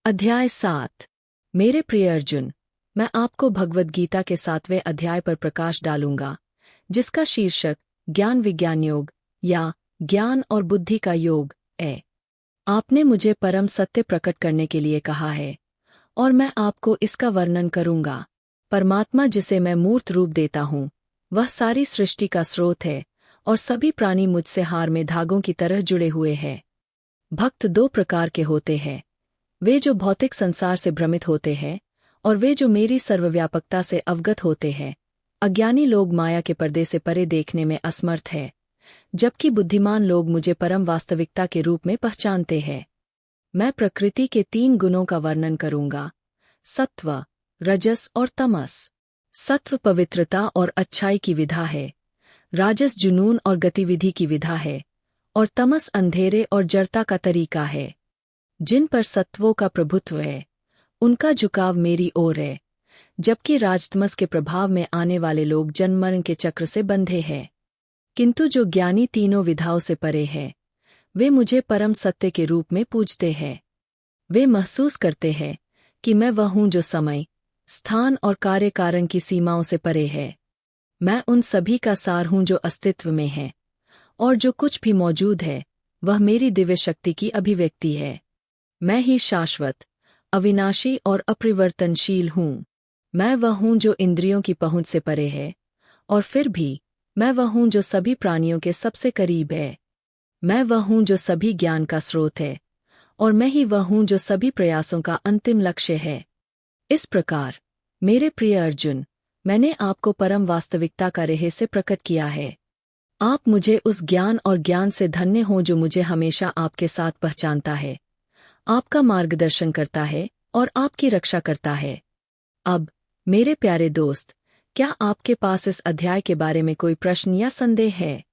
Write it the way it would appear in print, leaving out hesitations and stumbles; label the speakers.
Speaker 1: अध्याय 7। मेरे प्रिय अर्जुन, मैं आपको भगवद गीता के 7वें अध्याय पर प्रकाश डालूंगा, जिसका शीर्षक ज्ञान विज्ञान योग या ज्ञान और बुद्धि का योग है। आपने मुझे परम सत्य प्रकट करने के लिए कहा है और मैं आपको इसका वर्णन करूंगा। परमात्मा, जिसे मैं मूर्त रूप देता हूँ, वह सारी सृष्टि का स्रोत है और सभी प्राणी मुझसे हार में धागों की तरह जुड़े हुए हैं। भक्त दो प्रकार के होते हैं, वे जो भौतिक संसार से भ्रमित होते हैं और वे जो मेरी सर्वव्यापकता से अवगत होते हैं। अज्ञानी लोग माया के पर्दे से परे देखने में असमर्थ हैं, जबकि बुद्धिमान लोग मुझे परम वास्तविकता के रूप में पहचानते हैं। मैं प्रकृति के 3 गुणों का वर्णन करूंगा: सत्व, रजस और तमस। सत्व पवित्रता और अच्छाई की विधा है, राजस जुनून और गतिविधि की विधा है और तमस अंधेरे और जड़ता का तरीका है। जिन पर सत्वों का प्रभुत्व है, उनका झुकाव मेरी ओर है, जबकि राजतमस के प्रभाव में आने वाले लोग जन्म मरण के चक्र से बंधे हैं। किंतु जो ज्ञानी तीनों विधाओं से परे हैं, वे मुझे परम सत्य के रूप में पूजते हैं। वे महसूस करते हैं कि मैं वह हूँ जो समय, स्थान और कार्य कारण की सीमाओं से परे है। मैं उन सभी का सार हूँ जो अस्तित्व में है, और जो कुछ भी मौजूद है वह मेरी दिव्य शक्ति की अभिव्यक्ति है। मैं ही शाश्वत, अविनाशी और अपरिवर्तनशील हूँ। मैं वह हूँ जो इंद्रियों की पहुंच से परे है, और फिर भी मैं वह हूँ जो सभी प्राणियों के सबसे करीब है। मैं वह हूँ जो सभी ज्ञान का स्रोत है, और मैं ही वह हूँ जो सभी प्रयासों का अंतिम लक्ष्य है। इस प्रकार, मेरे प्रिय अर्जुन, मैंने आपको परम वास्तविकता का रहस्य प्रकट किया है। आप मुझे उस ज्ञान और ज्ञान से धन्य हो जो मुझे हमेशा आपके साथ पहचानता है, आपका मार्गदर्शन करता है और आपकी रक्षा करता है। अब, मेरे प्यारे दोस्त, क्या आपके पास इस अध्याय के बारे में कोई प्रश्न या संदेह है?